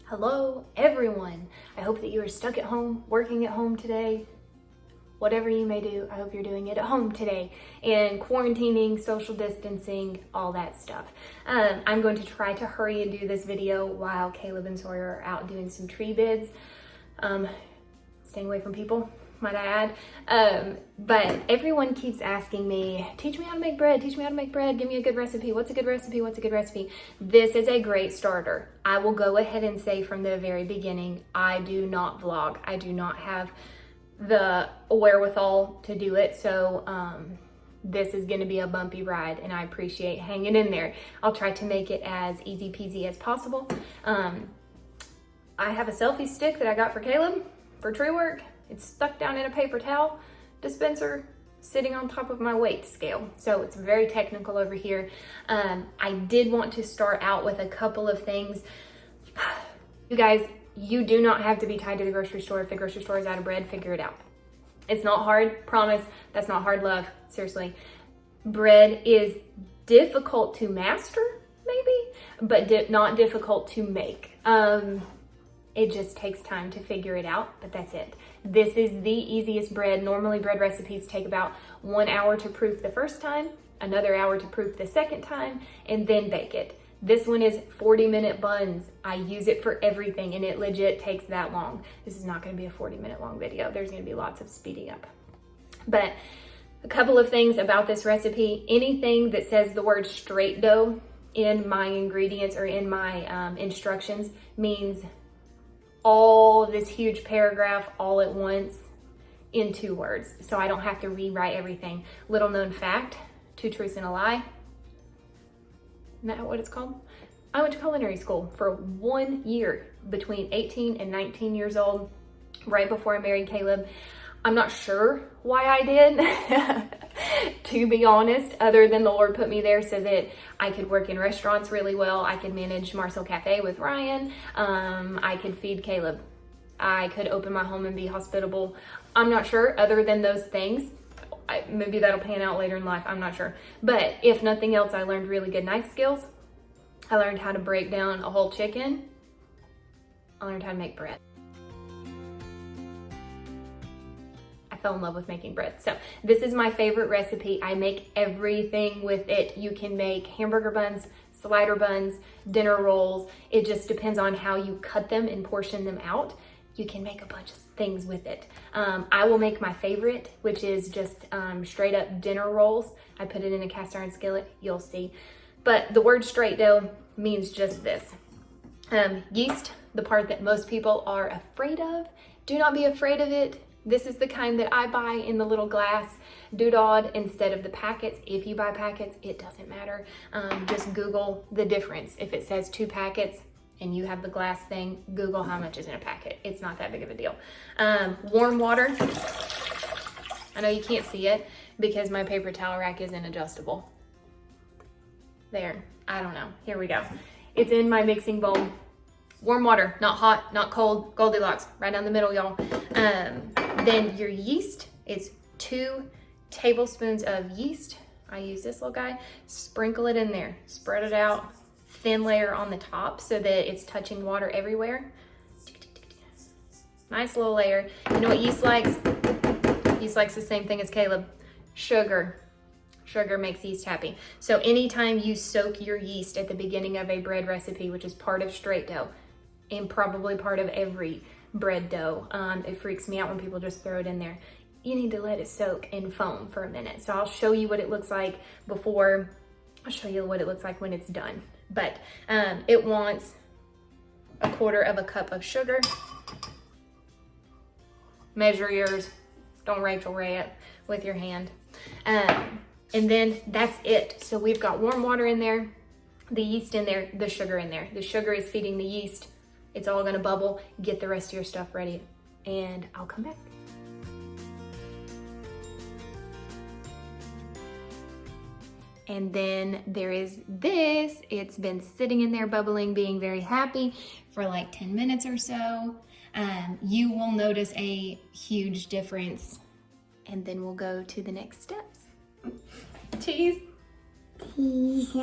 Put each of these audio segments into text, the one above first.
Hello, everyone. I hope that you are stuck at home, working at home today. Whatever you may do, I hope you're doing it at home today and quarantining, social distancing, all that stuff. I'm going to try to hurry and do this video while Caleb and Sawyer are out doing some tree bids. Staying away from people, might I add. But everyone keeps asking me, teach me how to make bread, teach me how to make bread, give me a good recipe. What's a good recipe? What's a good recipe? This is a great starter. I will go ahead and say from the very beginning, I do not vlog. I do not have the wherewithal to do it. So this is going to be a bumpy ride and I appreciate hanging in there. I'll try to make it as easy peasy as possible. I have a selfie stick that I got for Caleb for tree work. It's stuck down in a paper towel dispenser sitting on top of my weight scale. So it's very technical over here. I did want to start out with a couple of things. You guys, you do not have to be tied to the grocery store. If the grocery store is out of bread, figure it out. It's not hard, promise. That's not hard love, seriously. Bread is difficult to master, maybe, but not difficult to make. It just takes time to figure it out, but that's it. This is the easiest bread. Normally bread recipes take about 1 hour to proof the first time, another hour to proof the second time, and then bake it. This one is 40-minute buns. I use it for everything and it legit takes that long. This is not gonna be a 40-minute long video. There's gonna be lots of speeding up. But a couple of things about this recipe. Anything that says the word straight dough in my ingredients or in my instructions means all this huge paragraph all at once in 2 words. So I don't have to rewrite everything. Little known fact, 2 truths and a lie. Isn't that what it's called? I went to culinary school for 1 year between 18 and 19 years old, right before I married Caleb. I'm not sure why I did, to be honest, other than the Lord put me there so that I could work in restaurants really well. I could manage Marcel Cafe with Ryan. I could feed Caleb. I could open my home and be hospitable. I'm not sure, other than those things. Maybe that'll pan out later in life, I'm not sure. But if nothing else, I learned really good knife skills. I learned how to break down a whole chicken. I learned how to make bread. I fell in love with making bread. So this is my favorite recipe. I make everything with it. You can make hamburger buns, slider buns, dinner rolls. It just depends on how you cut them and portion them out. You can make a bunch of things with it. I will make my favorite, which is just straight up dinner rolls. I put it in a cast iron skillet, you'll see. But the word straight dough means just this. Yeast, the part that most people are afraid of. Do not be afraid of it. This is the kind that I buy in the little glass doodad instead of the packets. If you buy packets, it doesn't matter. Just Google the difference. If it says 2 packets, and you have the glass thing, Google how much is in a packet. It's not that big of a deal. Warm water. I know you can't see it because my paper towel rack isn't adjustable. There, I don't know. Here we go. It's in my mixing bowl. Warm water, not hot, not cold, Goldilocks, right down the middle, y'all. Then your yeast is 2 tablespoons of yeast. I use this little guy. Sprinkle it in there, spread it out. Thin layer on the top so that it's touching water everywhere. Nice little layer. You know what yeast likes? Yeast likes the same thing as Caleb. Sugar. Sugar makes yeast happy. So anytime you soak your yeast at the beginning of a bread recipe, which is part of straight dough, and probably part of every bread dough, it freaks me out when people just throw it in there. You need to let it soak and foam for a minute. So I'll show you what it looks like before. I'll show you what it looks like when it's done. But it wants 1/4 cup of sugar. Measure yours. Don't Rachel Ray it with your hand. And then that's it. So we've got warm water in there, the yeast in there, the sugar in there. The sugar is feeding the yeast. It's all gonna bubble. Get the rest of your stuff ready and I'll come back. And then there is this. It's been sitting in there bubbling, being very happy for like 10 minutes or so. You will notice a huge difference. And then we'll go to the next steps. Cheese. Cheese.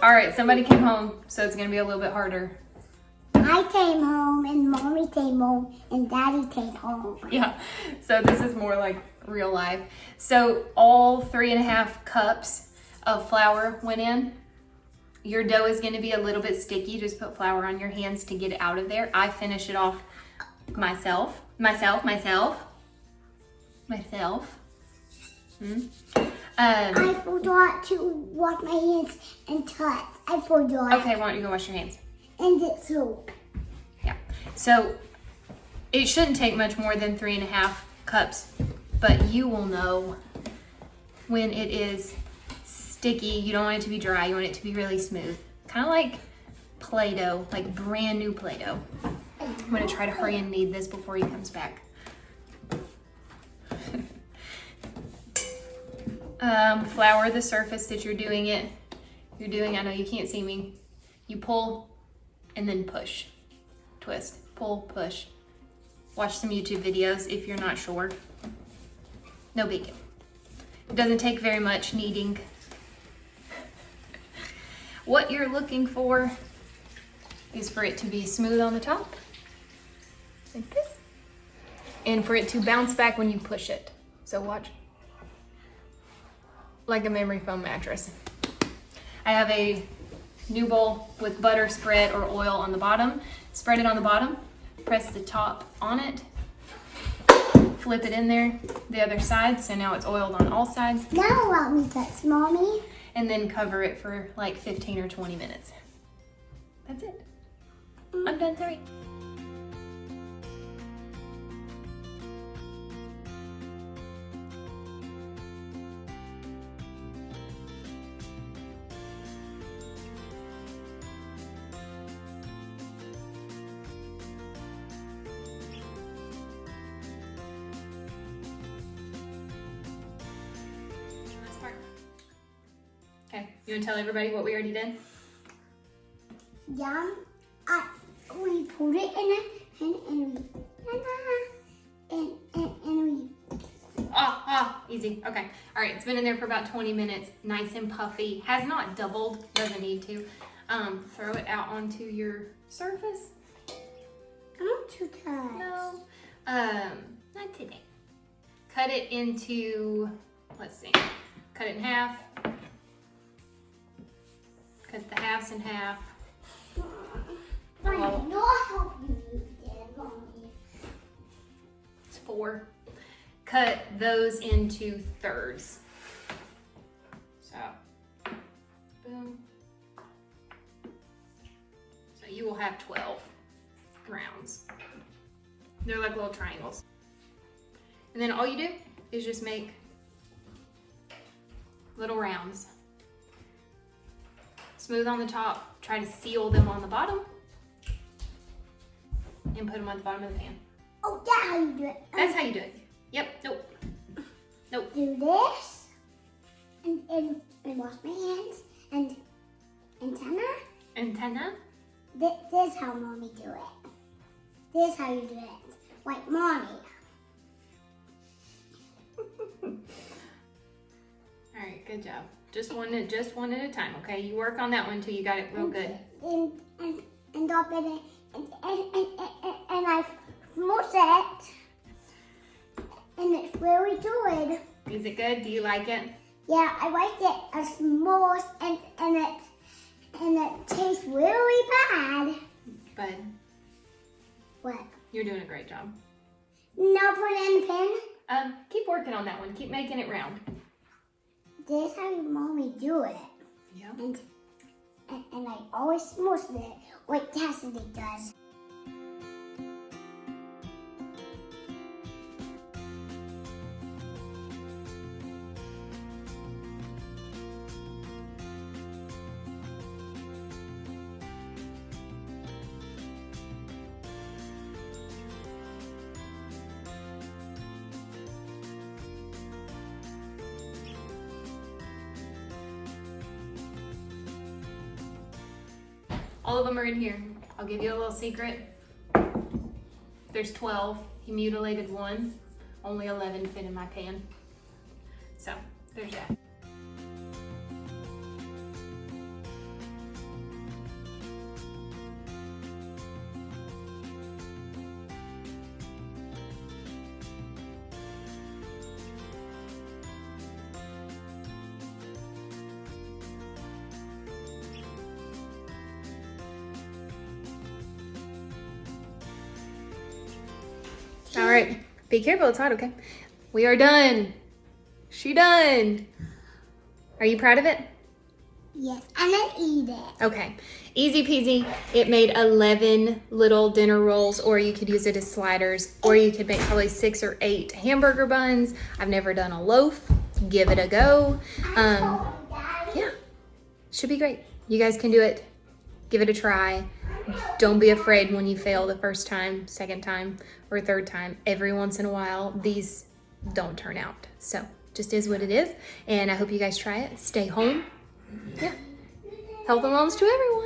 All right, somebody came home, so it's gonna be a little bit harder I came home and Mommy came home and Daddy came home. Yeah, so this is more like real life. So all 3.5 cups of flour went in. Your dough is gonna be a little bit sticky. Just put flour on your hands to get it out of there. I finish it off myself. I forgot to wash my hands and touch. I forgot. Okay, why don't you go wash your hands? And get soap. Yeah, so it shouldn't take much more than 3.5 cups, but you will know when it is sticky. You don't want it to be dry, you want it to be really smooth. Kind of like Play-Doh, like brand new Play-Doh. I'm gonna try to hurry and knead this before he comes back. Flour the surface that you're doing, I know you can't see me. You pull and then push. Twist, pull, push. Watch some YouTube videos if you're not sure. No big deal. It doesn't take very much kneading. What you're looking for is for it to be smooth on the top, like this, and for it to bounce back when you push it. So watch. Like a memory foam mattress. I have a new bowl with butter spread or oil on the bottom. Spread it on the bottom, press the top on it, flip it in there, the other side, so now it's oiled on all sides. Now allow me touch, Mommy. And then cover it for like 15 or 20 minutes. That's it. I'm done, sorry. Okay, you want to tell everybody what we already did? Yeah, we put it in it and we Easy. Okay. All right, it's been in there for about 20 minutes, nice and puffy. Has not doubled, doesn't need to. Throw it out onto your surface. I want to touch. No, not today. Cut it into, let's see, cut it in half. Cut the halves in half. I not help you eat it, Mommy. It's 4. Cut those into thirds. So, boom. So you will have 12 rounds. They're like little triangles. And then all you do is just make little rounds. Smooth on the top, try to seal them on the bottom, and put them on the bottom of the pan. Oh, that's how you do it. That's how you do it. Yep, nope. Nope. Do this, and wash my hands, and Antenna? This is how Mommy do it. This is how you do it. Like Mommy. All right, good job. Just one at a time, okay? You work on that one till you got it real good. And drop it in, and I smush it. And it's really good. Is it good? Do you like it? Yeah, I like it. A smooth and it tastes really bad. Bud, What? you're doing a great job. Now put it in the pan. Keep working on that one. Keep making it round. This is how your Mommy do it. Yeah. And I always smush it like Cassidy does. All of them are in here. I'll give you a little secret. There's 12. He mutilated 1. Only 11 fit in my pan. So, there's that. right, be careful, it's hot, okay? We are done. She done. Are you proud of it? Yes, I'm gonna eat it. Okay, easy peasy. It made 11 little dinner rolls, or you could use it as sliders, or you could make probably 6 or 8 hamburger buns. I've never done a loaf. Give it a go. Yeah, should be great. You guys can do it. Give it a try. Don't be afraid when you fail the first time, second time, or third time. Every once in a while, these don't turn out. So just is what it is. And I hope you guys try it. Stay home. Yeah. Health and wellness to everyone.